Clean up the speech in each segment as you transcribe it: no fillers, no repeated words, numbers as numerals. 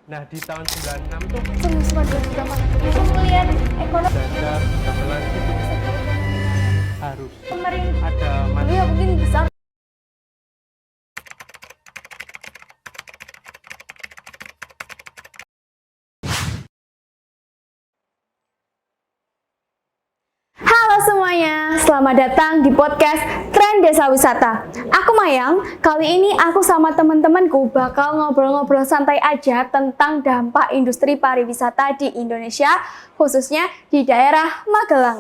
Nah, di tahun 96 tuh Serius Pak, 2 juta Pak. Pemulihan ekonomi Ganjar gamelan itu harus pemerintah ada dulu ya mungkin besar. Halo semuanya, selamat datang di podcast Tren Desa Wisata. Aku Mayang, kali ini aku sama teman-temanku bakal ngobrol-ngobrol santai aja tentang dampak industri pariwisata di Indonesia, khususnya di daerah Magelang.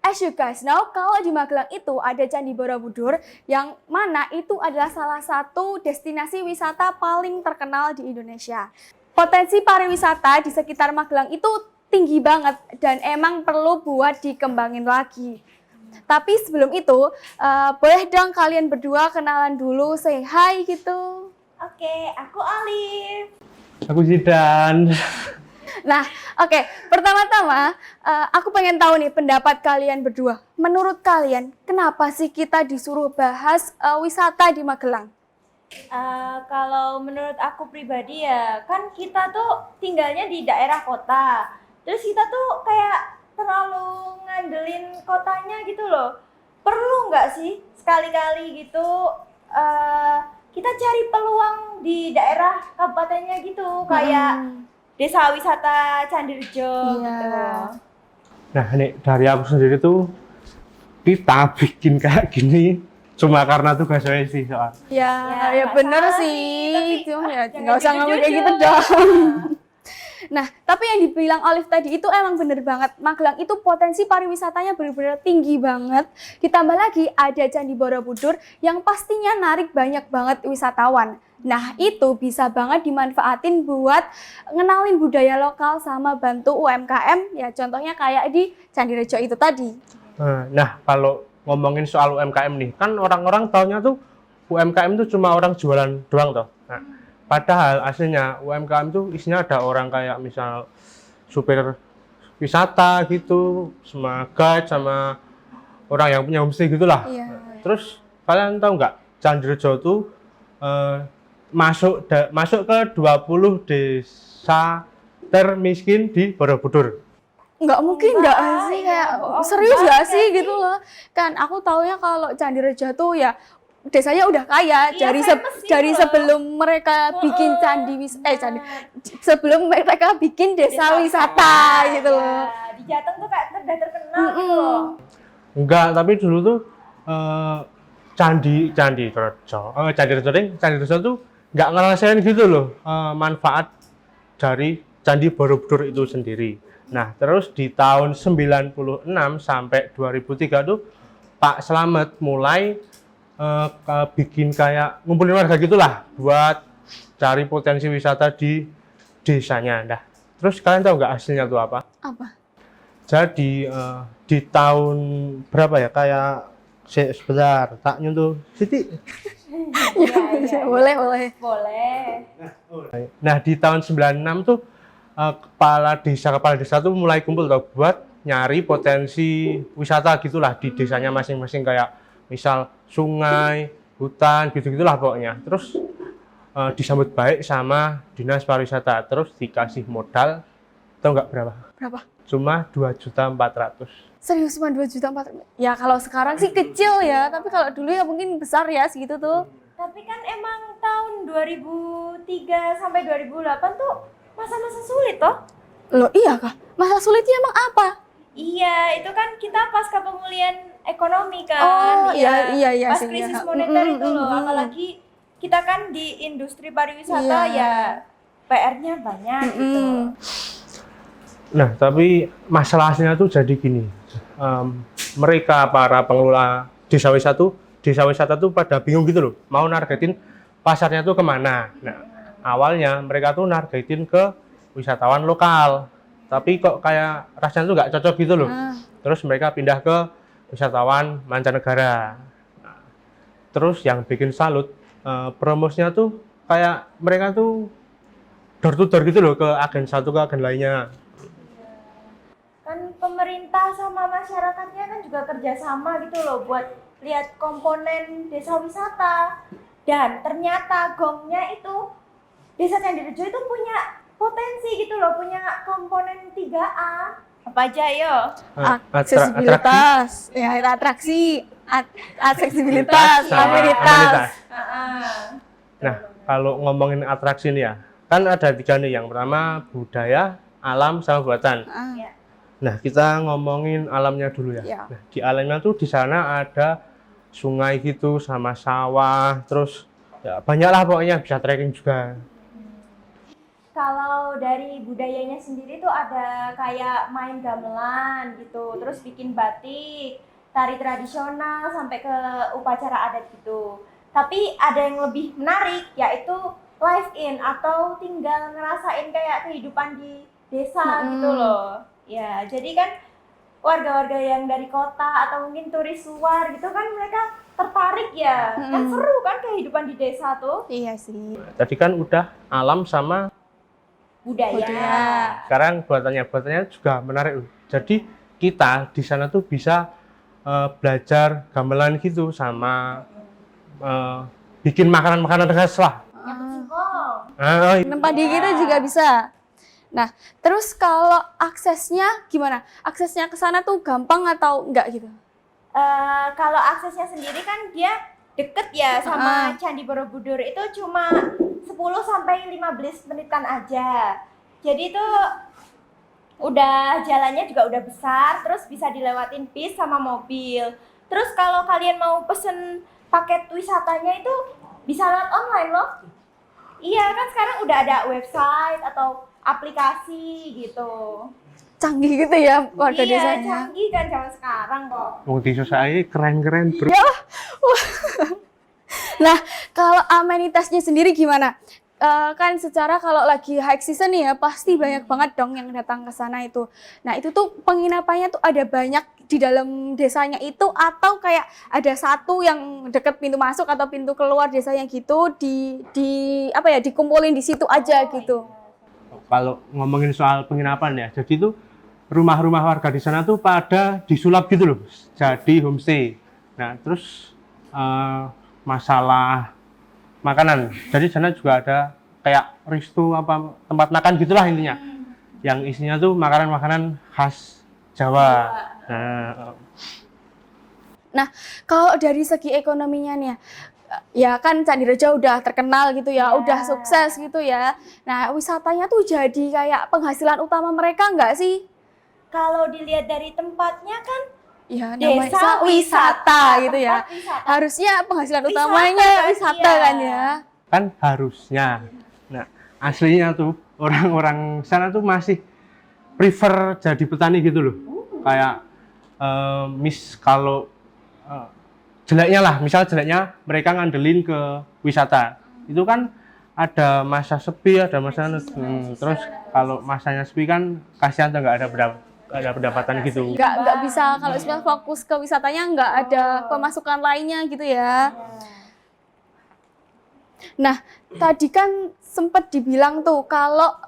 As you guys know, kalau di Magelang itu ada Candi Borobudur, yang mana itu adalah salah satu destinasi wisata paling terkenal di Indonesia. Potensi pariwisata di sekitar Magelang itu tinggi banget dan emang perlu buat dikembangin lagi. Tapi sebelum itu, boleh dong kalian berdua kenalan dulu, say hi gitu. Oke, aku Alif. aku Zidan. Nah, oke. Pertama-tama, aku pengen tahu nih pendapat kalian berdua. Menurut kalian, kenapa sih kita disuruh bahas wisata di Magelang? Kalau menurut aku pribadi ya, kan kita tuh tinggalnya di daerah kota. Terus kita tuh kayak terlalu ngandelin kotanya gitu loh. Perlu nggak sih sekali-kali gitu kita cari peluang di daerah kabupatennya gitu, kayak desa wisata Candirejo Iya. gitu. Nah, ini dari aku sendiri tuh kita bikin kayak gini cuma karena tugas saya sih soal. Ya nggak bener salah sih. tapi Cuma ya jangan nggak usah ngomong kayak gitu jujur. dong. Nah, tapi yang dibilang Olive tadi itu emang bener banget. Magelang itu potensi pariwisatanya bener-bener tinggi banget. Ditambah lagi ada Candi Borobudur yang pastinya narik banyak banget wisatawan. Nah, itu bisa banget dimanfaatin buat ngenalin budaya lokal sama bantu UMKM. Ya, contohnya kayak di Candirejo itu tadi. Nah, kalau ngomongin soal UMKM nih, kan orang-orang taunya tuh UMKM tuh cuma orang jualan doang toh. Nah, padahal aslinya UMKM tuh isinya ada orang kayak misal supir wisata gitu, sama guide, sama orang yang punya homestay gitulah. Iya. Terus kalian tahu nggak, Candirejo tuh masuk ke 20 desa termiskin di Borobudur. Nggak mungkin nggak sih, Iya, kayak bohong serius banget nggak nggak sih sih? gitu loh. Kan aku taunya kalau Candirejo tuh ya desanya udah kaya Iya, famous gitu dari loh. sebelum mereka bikin candi sebelum mereka bikin desa wisata gitu ya. loh. Di Jateng tuh kayak udah terkenal gitu loh. Enggak, tapi dulu tuh Candirejo tuh nggak ngerasain gitu loh manfaat dari Candi Borobudur itu sendiri. Nah, terus di tahun 96 sampai 2003 tuh Pak Slamet mulai bikin kayak ngumpulin warga gitulah buat cari potensi wisata di desanya. Nah, terus kalian tahu nggak hasilnya tuh apa? Apa? Jadi di tahun berapa ya, kayak sebentar tak nyentuh Siti. Iya. Boleh. Boleh. Nah, di tahun 96 tuh kepala desa tuh mulai kumpul tuh buat nyari potensi wisata gitulah di desanya masing-masing, kayak misal sungai, hutan gitu-gitulah pokoknya. Terus disambut baik sama Dinas Pariwisata, terus dikasih modal, tahu nggak berapa? Berapa? Cuma 2.400.000. Serius cuma 2,4 juta. Ya kalau sekarang sih kecil ya, tapi kalau dulu ya mungkin besar ya segitu tuh. Tapi kan emang tahun 2003 sampai 2008 tuh masa-masa sulit toh? Loh iya kah? Masa sulitnya emang apa? Iya, itu kan kita pasca pemulihan ekonomi kan. Oh, ya. iya Pas sih, krisis iya. moneter itu loh, apalagi kita kan di industri pariwisata Iya. ya PR-nya banyak gitu. Nah, tapi masalahnya tuh jadi gini, mereka para pengelola desa wisata tuh pada bingung gitu loh, mau nargetin pasarnya tuh kemana. Nah, awalnya mereka tuh nargetin ke wisatawan lokal, tapi kok kayak rasanya tuh nggak cocok gitu loh. Terus mereka pindah ke wisatawan mancanegara. Nah, terus yang bikin salut, promosinya tuh kayak mereka tuh door to door gitu loh, ke agen satu ke agen lainnya. Kan pemerintah sama masyarakatnya kan juga kerjasama gitu loh buat lihat komponen desa wisata. Dan ternyata gongnya itu Desa Candirejo itu punya potensi gitu loh, punya komponen 3A. Apa aja yo? Aksesibilitas, ya atraksi, aksesibilitas, amenitas. Nah, kalau ngomongin atraksi nih ya, kan ada 3 nih. Yang pertama budaya, alam, sama buatan. Ya. Nah, kita ngomongin alamnya dulu ya. Ya. Nah, di alamnya tuh di sana ada sungai gitu sama sawah, terus ya banyak lah pokoknya, bisa trekking juga. Kalau dari budayanya sendiri tuh ada kayak main gamelan gitu, terus bikin batik, tari tradisional sampai ke upacara adat gitu. Tapi ada yang lebih menarik yaitu live in atau tinggal ngerasain kayak kehidupan di desa gitu loh. Ya, jadi kan warga-warga yang dari kota atau mungkin turis luar gitu kan mereka tertarik ya. Kan seru kan kehidupan di desa tuh. Iya sih. Tadi kan udah alam sama Budaya. sekarang buatannya juga menarik loh. Jadi kita di sana tuh bisa belajar gamelan gitu sama bikin makanan-makanan khas lah. Nyambut singkong. Padi gitu juga bisa. Nah, terus kalau aksesnya gimana? Aksesnya ke sana tuh gampang atau enggak gitu? Kalau aksesnya sendiri kan dia deket ya sama Candi Borobudur, itu cuma 10 sampai 15 menitan aja. Jadi itu udah jalannya juga udah besar, terus bisa dilewatin bis sama mobil. Terus kalau kalian mau pesen paket wisatanya itu bisa lewat online loh. Iya kan sekarang udah ada website atau aplikasi gitu. Canggih gitu ya warga Iya, desanya. canggih kan zaman sekarang kok. Wong di sosial keren-keren bro. Nah, kalau amenitasnya sendiri gimana? Kan secara kalau lagi high season nih ya pasti banyak banget dong yang datang ke sana itu. Nah, itu tuh penginapannya tuh ada banyak di dalam desanya itu atau kayak ada satu yang deket pintu masuk atau pintu keluar desanya gitu di apa ya dikumpulin di situ aja gitu. Kalau ngomongin soal penginapan ya, jadi tuh rumah-rumah warga di sana tuh pada disulap gitu loh, jadi homestay. Nah, terus masalah makanan, jadi di sana juga ada kayak resto apa tempat makan gitulah intinya, yang isinya tuh makanan-makanan khas Jawa. Nah, kalau dari segi ekonominya nih ya kan Candirejo udah terkenal gitu ya, udah sukses gitu ya. Nah, wisatanya tuh jadi kayak penghasilan utama mereka nggak sih? Kalau dilihat dari tempatnya kan Ya, desa namanya wisata gitu ya. tempat wisata. Harusnya penghasilan Wisata utamanya kan, wisata iya. kan ya. Kan harusnya. Nah, aslinya tuh orang-orang sana tuh masih prefer jadi petani gitu loh. Kayak kalau jeleknya lah, misal jeleknya mereka ngandelin ke wisata. Itu kan ada masa sepi, ada masa terus kalau masanya sepi kan kasihan tuh nggak ada pendapatan gitu. Nggak bisa kalau sudah fokus ke wisatanya nggak ada pemasukan lainnya gitu ya. Nah, tadi kan sempat dibilang tuh kalau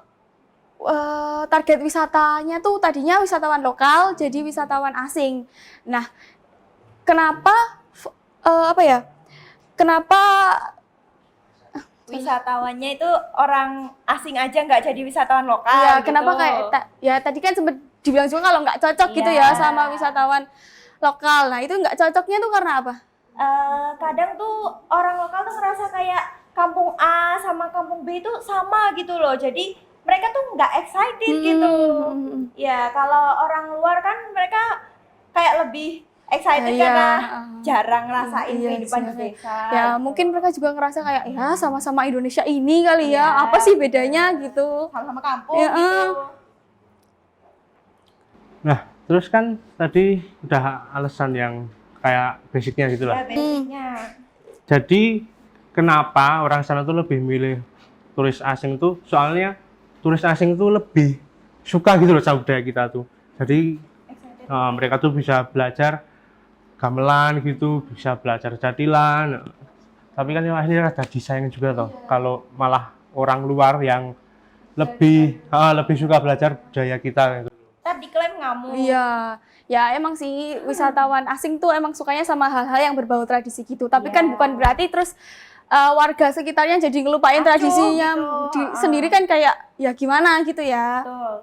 target wisatanya tuh tadinya wisatawan lokal jadi wisatawan asing. Nah, kenapa Kenapa Wisatawannya itu orang asing aja nggak jadi wisatawan lokal ya gitu. kenapa ya tadi kan sempat dibilang juga kalau nggak cocok gitu ya sama wisatawan lokal. Nah, itu nggak cocoknya tuh karena apa? Kadang tuh orang lokal tuh ngerasa kayak kampung A sama kampung B itu sama gitu loh. Jadi mereka tuh nggak excited gitu. Ya kalau orang luar kan mereka kayak lebih excited karena jarang ngerasain kehidupan di desa. Ya mungkin mereka juga ngerasa kayak ya sama-sama Indonesia ini kali ya. Apa sih bedanya gitu? Sama-sama kampung Ya, gitu. Nah, terus kan tadi udah alasan yang kayak basicnya gitu lah. Ya basicnya. Jadi kenapa orang sana tuh lebih milih turis asing tuh? Soalnya turis asing tuh lebih suka gitu loh sama budaya kita tuh. Jadi mereka tuh bisa belajar gamelan gitu, bisa belajar jadilan. Tapi kan ini ada disayang juga toh. Kalau malah orang luar yang lebih suka belajar budaya kita gitu. Ntar diklaim ngamuk. Iya, ya emang sih wisatawan asing tuh emang sukanya sama hal-hal yang berbau tradisi gitu. Tapi kan bukan berarti terus warga sekitarnya jadi ngelupain Acuh, tradisinya gitu. sendiri kan kayak ya gimana gitu ya. Betul.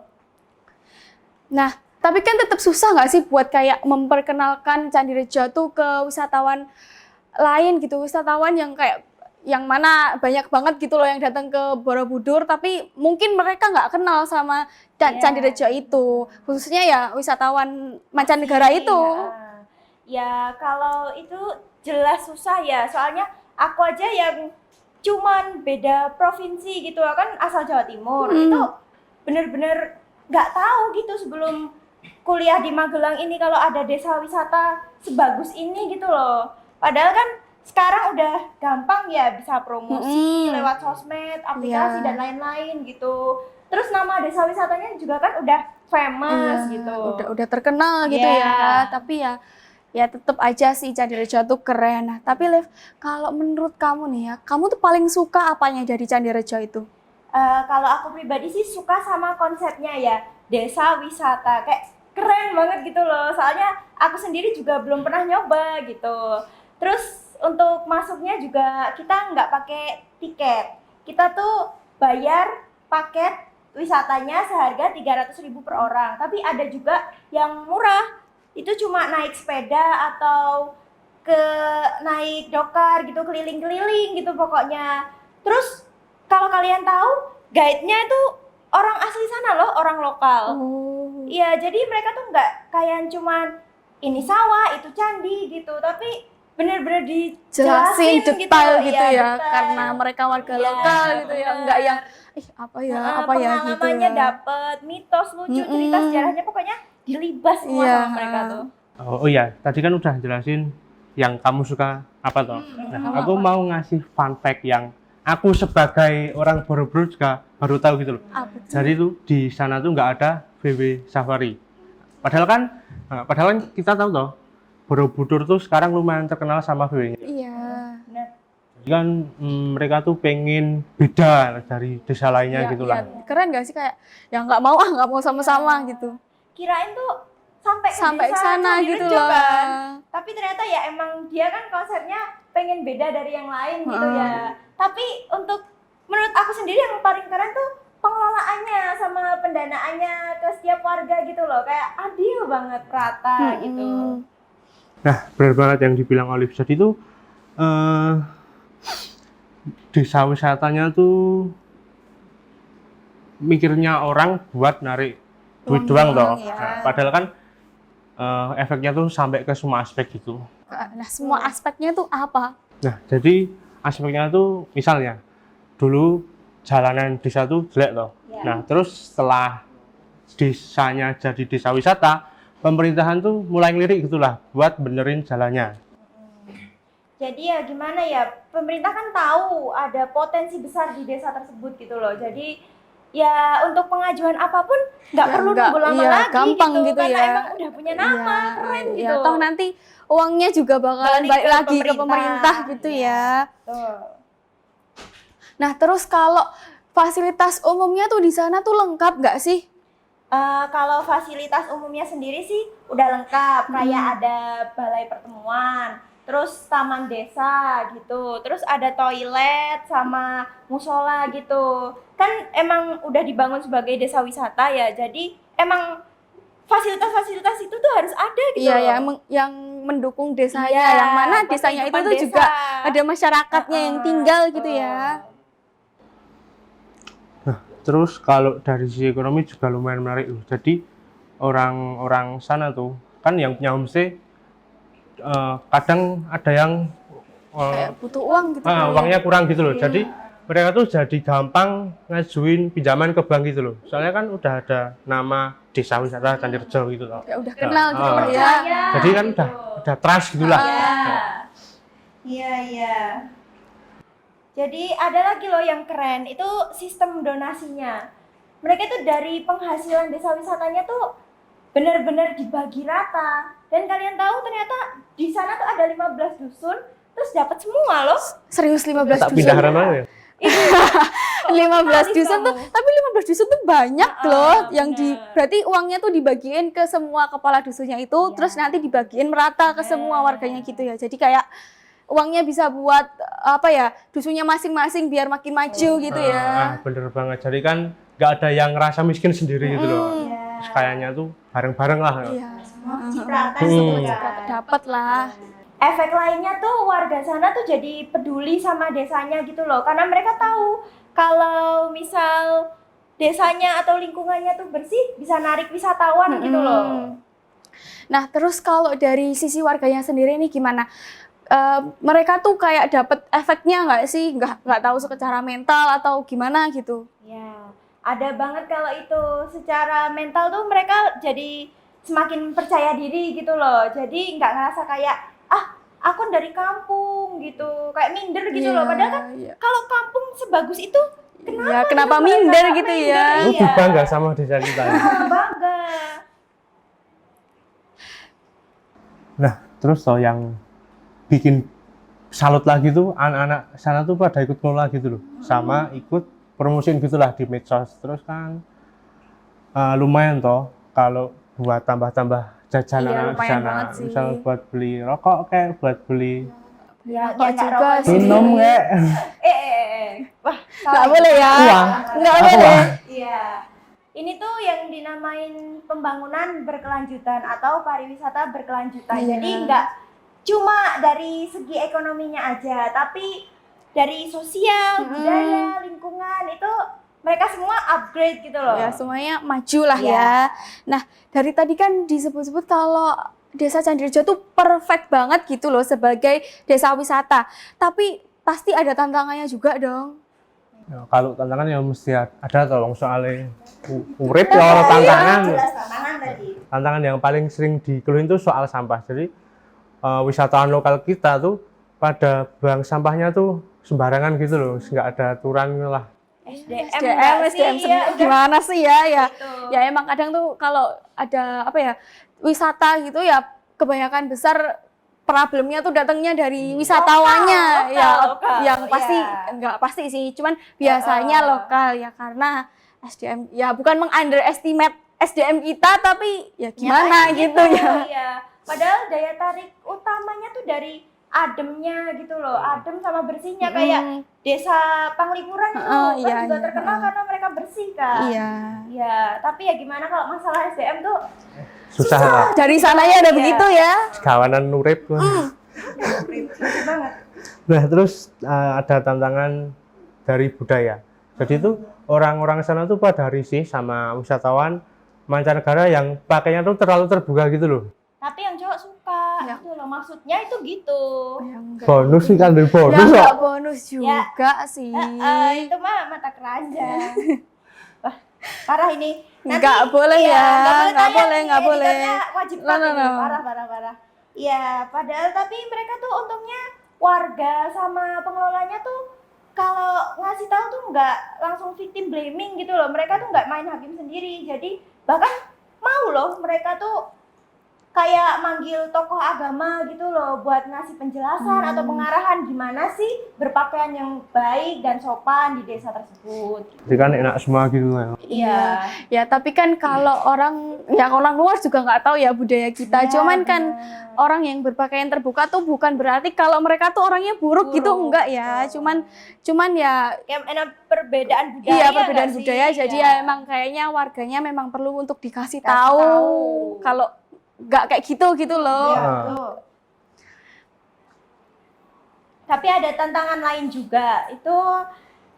Nah, tapi kan tetap susah nggak sih buat kayak memperkenalkan Candi Rejo tuh ke wisatawan lain gitu, wisatawan yang kayak yang mana banyak banget gitu loh yang datang ke Borobudur, tapi mungkin mereka nggak kenal sama Candi Rejo itu, khususnya ya wisatawan mancanegara itu. Ya kalau itu jelas susah ya, soalnya aku aja yang cuman beda provinsi gitu kan, asal Jawa Timur itu bener-bener nggak tahu gitu sebelum kuliah di Magelang ini kalau ada desa wisata sebagus ini gitu loh. Padahal kan sekarang udah gampang ya bisa promosi lewat sosmed, aplikasi dan lain-lain gitu. Terus nama desa wisatanya juga kan udah famous gitu. Udah terkenal gitu ya. Tapi ya tetap aja sih Candi Rejo tuh keren. Nah, tapi Liv, kalau menurut kamu nih ya, kamu tuh paling suka apanya dari Candi Rejo itu? Kalau aku pribadi sih suka sama konsepnya ya, desa wisata, kayak keren banget gitu loh. Soalnya aku sendiri juga belum pernah nyoba gitu. Terus untuk masuknya juga kita nggak pakai tiket, kita tuh bayar paket wisatanya seharga 300.000 per orang. Tapi ada juga yang murah, itu cuma naik sepeda atau naik dokar gitu, keliling-keliling gitu pokoknya. Terus kalau kalian tahu, guide-nya itu orang asli sana loh, orang lokal. Iya, jadi mereka tuh nggak kayak cuman ini sawah, itu candi gitu, tapi bener-bener dijelasin detail gitu ya, detail. Karena mereka warga lokal gitu ya, nggak yang apa ya gitu. Pengalamannya dapet, mitos lucu, cerita sejarahnya pokoknya dilibas semua sama mereka tuh. Oh iya, tadi kan udah jelasin yang kamu suka apa toh. Nah, aku mau ngasih fun fact yang aku sebagai orang Borobudur juga baru tahu gitu loh. Jadi itu di sana tuh nggak ada VW Safari. Padahal kan kita tahu toh, Borobudur tuh sekarang lumayan terkenal sama VW-nya. Iya. Jadi kan mereka tuh pengen beda dari desa lainnya gitu lah. Keren gak sih kayak ya nggak mau sama-sama gitu. Kirain tuh sampai ke sana gitu loh. Kan. Tapi ternyata ya emang dia kan konsepnya pengen beda dari yang lain gitu ya. Tapi menurut aku sendiri yang paling keren tuh pengelolaannya sama pendanaannya ke setiap warga gitu loh. Kayak adil banget, rata gitu. Nah, benar banget yang dibilang Olive. Jadi itu desa wisatanya tuh mikirnya orang buat narik duit doang toh. Ya. Nah, padahal kan efeknya tuh sampai ke semua aspek gitu. Nah, semua aspeknya tuh apa? Nah, jadi aspeknya tuh misalnya dulu jalanan desa tuh jelek toh. Nah, terus setelah desanya jadi desa wisata, pemerintahan tuh mulai ngelirik gitulah buat benerin jalannya. Jadi ya gimana ya, pemerintah kan tahu ada potensi besar di desa tersebut gitu loh. Jadi ya untuk pengajuan apapun nggak perlu nunggu lama lagi gampang gitu karena ya. emang udah punya nama, keren gitu. Ya, toh nanti uangnya juga bakalan balik lagi ke pemerintah gitu ya. Nah, terus kalau fasilitas umumnya tuh di sana tuh lengkap nggak sih? Kalau fasilitas umumnya sendiri sih udah lengkap, kayak ada balai pertemuan, terus taman desa gitu, terus ada toilet sama musola gitu. Kan emang udah dibangun sebagai desa wisata ya, jadi emang fasilitas-fasilitas itu tuh harus ada gitu. Iya, yang mendukung desanya, yang mana desanya itu tuh juga ada masyarakatnya yang tinggal gitu ya. Nah, terus kalau dari sisi ekonomi juga lumayan menarik loh. Jadi orang-orang sana tuh kan yang punya homestay kadang ada yang kayak butuh uang gitu. Uangnya kurang gitu loh. Jadi mereka tuh jadi gampang ngajuin pinjaman ke bank gitu loh. Soalnya kan udah ada nama desa wisata Candi Rejo gitu loh. Ya udah kenal gitu ya. Jadi kan udah trust gitulah. Iya. Jadi ada lagi loh yang keren, itu sistem donasinya. Mereka itu dari penghasilan desa wisatanya tuh benar-benar dibagi rata. Dan kalian tahu ternyata di sana tuh ada 15 dusun, terus dapat semua loh. Serius 15 Tak dusun? pindah mana ya? 15 dusun tuh, tapi 15 dusun tuh banyak loh yang berarti uangnya tuh dibagiin ke semua kepala dusunnya itu, terus nanti dibagiin merata ke semua warganya gitu ya. Jadi kayak uangnya bisa buat apa ya, dusunnya masing-masing biar makin maju gitu ya. Bener banget. Jadi kan nggak ada yang ngerasa miskin sendiri gitu loh. Iya. Terus kayaknya tuh bareng-bareng lah. Iya. Cipratan Hmm. gitu ya. Dapat lah. Efek lainnya tuh warga sana tuh jadi peduli sama desanya gitu loh, karena mereka tahu kalau misal desanya atau lingkungannya tuh bersih bisa narik wisatawan gitu loh. Nah, terus kalau dari sisi warganya sendiri nih gimana? Mereka tuh kayak dapat efeknya nggak sih? Nggak tahu secara mental atau gimana gitu? Ya, ada banget kalau itu secara mental tuh mereka jadi semakin percaya diri gitu loh. Jadi nggak ngerasa kayak aku dari kampung gitu, kayak minder gitu loh. Padahal kan kalau kampung sebagus itu kenapa minder gitu ya? Lu tuh bangga sama desa kita. Bangga. Nah, terus yang bikin salut lagi tuh anak-anak sana tuh pada ikut ngelola gitu loh, sama ikut promosiin gitulah di medsos. Terus kan lumayan toh kalau buat tambah-tambah jajanan Iya, anak di lumayan sana, banget sih. misal buat beli rokok kayak buat beli Ya, Rokok ya nggak juga rokok sih. minum kayak Wah, Nggak boleh ya? Uang. Nggak Apa, boleh. Wak? Iya. Ini tuh yang dinamain pembangunan berkelanjutan atau pariwisata berkelanjutan. Iya. Jadi nggak cuma dari segi ekonominya aja, tapi dari sosial, budaya, lingkungan itu mereka semua upgrade gitu loh. Ya, semuanya maju lah Iya. ya. Nah, dari tadi kan disebut-sebut kalau Desa Candirejo tuh perfect banget gitu loh sebagai desa wisata. Tapi pasti ada tantangannya juga dong. ya, kalau tantangan ya mesti ada tolong soalnya urip ya orang tantangan. Jelas tantangan tadi. Tantangan yang paling sering dikeluhin tuh soal sampah. Jadi wisatawan lokal kita tuh pada buang sampahnya tuh sembarangan gitu loh, nggak ada aturan lah. SDM ya, gimana sih ya? gitu. Ya emang kadang tuh kalau ada apa ya, wisata gitu ya kebanyakan besar problemnya tuh datangnya dari wisatawannya. Lokal, yang pasti ya. enggak pasti sih, cuman biasanya lokal ya karena SDM ya bukan meng-underestimate SDM kita tapi ya gimana gitu ya. Iya. Padahal daya tarik utamanya tuh dari ademnya gitu loh, adem sama bersihnya kayak desa Panglipuran itu kan iya, juga iya. terkenal karena mereka bersih kan. Iya. Iya, tapi ya gimana kalau masalah SDM tuh Susah lah. Dari sananya ada Iya. begitu ya. Kawanan urip. susah banget. Nah, terus ada tantangan dari budaya. Jadi tuh orang-orang sana tuh pada risih sama wisatawan mancanegara yang pakainya tuh terlalu terbuka gitu loh. Tapi yang cowok suka Ya. gitu loh, maksudnya itu gitu. Ya, enggak. Bonus sih kan dari Ya bonus kok. enggak bonus juga sih. Itu mah mata keranjang. Wah, parah ini. Nggak boleh ya, nggak tanya boleh, nih, nggak boleh. editornya wajib No, no, ini. no. Parah. Iya, padahal tapi mereka tuh untungnya warga sama pengelolanya tuh kalau ngasih tahu tuh nggak langsung victim blaming gitu loh. Mereka tuh nggak main hakim sendiri. Jadi bahkan mau loh mereka tuh kayak manggil tokoh agama gitu loh buat ngasih penjelasan atau pengarahan gimana sih berpakaian yang baik dan sopan di desa tersebut. Jadi kan enak semua gitu lah. Iya. Ya tapi kan kalau orang luar juga nggak tahu ya budaya kita. Iya, Cuman kan benar. orang yang berpakaian terbuka tuh bukan berarti kalau mereka tuh orangnya buruk gitu, enggak ya. Cuman ya Kayak enak perbedaan budaya. iya perbedaan nggak sih? budaya. Jadi Iya. ya emang kayaknya warganya memang perlu untuk dikasih Kasih tahu tahu. kalau nggak kayak gitu loh. Iya, Ah. betul. Tapi ada tantangan lain juga. Itu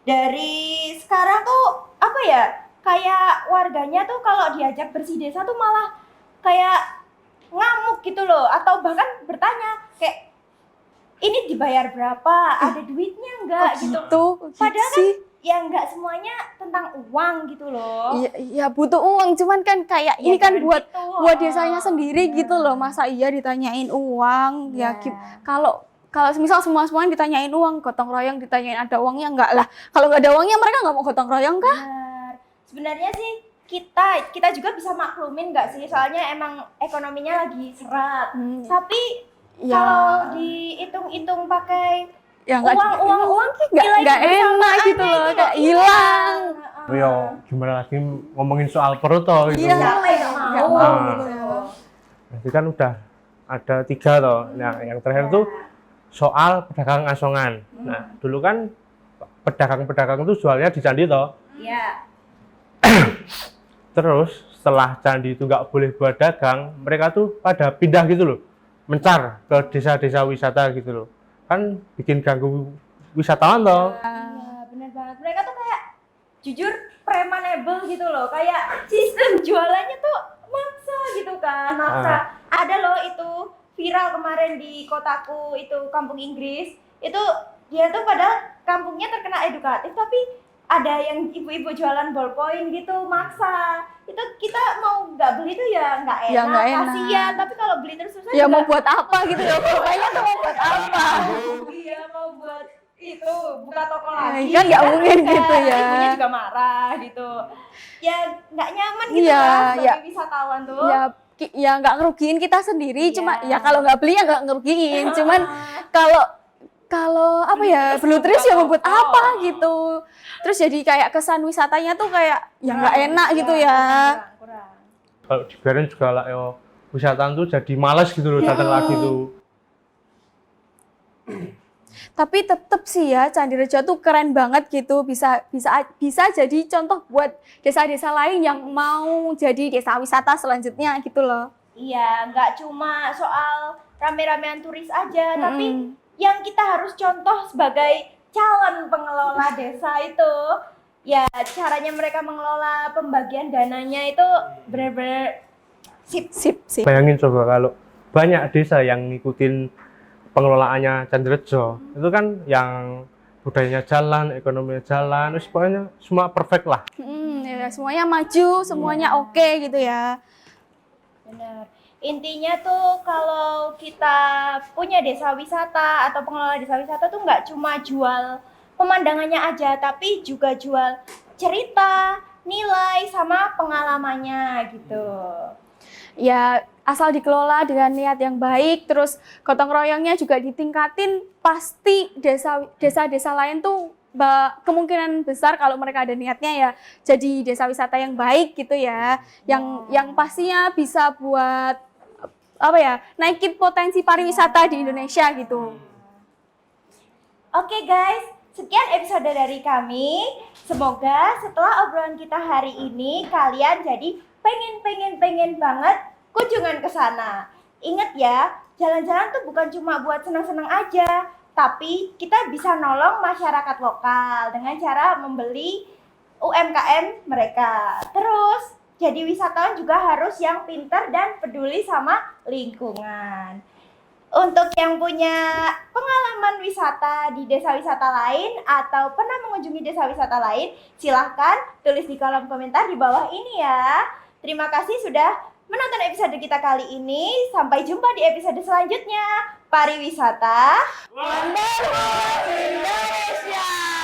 dari sekarang tuh apa ya? Kayak warganya tuh kalau diajak bersih desa tuh malah kayak ngamuk gitu loh, atau bahkan bertanya kayak ini dibayar berapa? Ada duitnya enggak gitu. Padahal kan sih. ya enggak semuanya tentang uang gitu loh. Iya, ya butuh uang, cuman kan kayak Ya, ini kan jangan buat gitu. desanya sendiri gitu loh. Masa iya ditanyain uang? Ya kalau misal semuanya ditanyain uang, gotong royong ditanyain ada uangnya enggak lah. Kalau nggak ada uangnya mereka nggak mau gotong royong kah? Benar. Sebenarnya sih kita juga bisa maklumin nggak sih, soalnya emang ekonominya lagi seret. Tapi Ya. kalau dihitung-hitung pakai Ya nggak uang nggak enak gitu loh, kayak hilang. Yo, gimana lagi ngomongin soal perut toh gitu. Iya. Siapa yang Nggak mau mau. gitu. Jadi kan udah ada 3 toh. Nah, yang terakhir tuh soal pedagang asongan. Nah, dulu kan pedagang-pedagang itu jualnya di candi toh. Iya. Terus setelah candi itu nggak boleh buat dagang, mereka tuh pada pindah gitu loh, mencar ke desa-desa wisata gitu loh. Kan bikin ganggu wisatawan toh. Iya, benar banget. Mereka tuh kayak jujur premanable gitu loh. Kayak sistem jualannya tuh maksa gitu kan. Maksa. Ada loh itu viral kemarin di kotaku itu kampung Inggris. Itu dia tuh padahal kampungnya terkenal edukatif tapi ada yang ibu-ibu jualan ballpoint gitu maksa. Itu kita mau nggak beli tuh ya nggak enak, Ya, nggak enak. kasihan. Tapi kalau beli terus-terusan Ya juga mau buat apa gitu ya, pokoknya tuh mau buat apa. iya mau buat itu buka toko lagi Kan nggak mungkin gitu ya. ibunya juga marah gitu ya nggak nyaman gitu Iya, kan sebagai ya. wisatawan tuh Ya nggak ngerugiin kita sendiri, Iya. cuma ya kalau nggak beli ya nggak ngerugiin. Cuman kalau apa ya beli terus ya mau buat apa gitu. Terus jadi kayak kesan wisatanya tuh kayak ya nggak enak gitu ya. kurang. Kalau dibiarin juga lah yo, wisatawan tuh jadi malas gitu loh datang lagi tuh. Tapi tetep sih ya Candi Rejo tuh keren banget gitu, bisa jadi contoh buat desa-desa lain yang mau jadi desa wisata selanjutnya gitu loh. Iya nggak cuma soal rame-ramean turis aja tapi yang kita harus contoh sebagai calon pengelola desa itu ya caranya mereka mengelola pembagian dananya itu benar-benar sip. Bayangin coba kalau banyak desa yang ngikutin pengelolaannya Candi Rejo, itu kan yang budayanya jalan, ekonominya jalan, terus pokoknya semua perfect lah. Ya, semuanya maju, semuanya oke gitu ya. Benar. Intinya tuh kalau kita punya desa wisata atau pengelola desa wisata tuh nggak cuma jual pemandangannya aja, tapi juga jual cerita, nilai, sama pengalamannya gitu. Ya asal dikelola dengan niat yang baik, terus gotong royongnya juga ditingkatin, pasti desa-desa lain tuh kemungkinan besar kalau mereka ada niatnya ya jadi desa wisata yang baik gitu ya, yang pastinya bisa buat apa ya naikin potensi pariwisata di Indonesia gitu. Oke guys, sekian episode dari kami. Semoga setelah obrolan kita hari ini kalian jadi pengen banget kunjungan ke sana. Ingat ya, jalan-jalan tuh bukan cuma buat senang-senang aja, tapi kita bisa nolong masyarakat lokal dengan cara membeli UMKM mereka. Terus, jadi wisatawan juga harus yang pintar dan peduli sama lingkungan. Untuk yang punya pengalaman wisata di desa wisata lain atau pernah mengunjungi desa wisata lain, silahkan tulis di kolom komentar di bawah ini ya. Terima kasih sudah menonton episode kita kali ini. Sampai jumpa di episode selanjutnya. Pariwisata Wonderful Indonesia.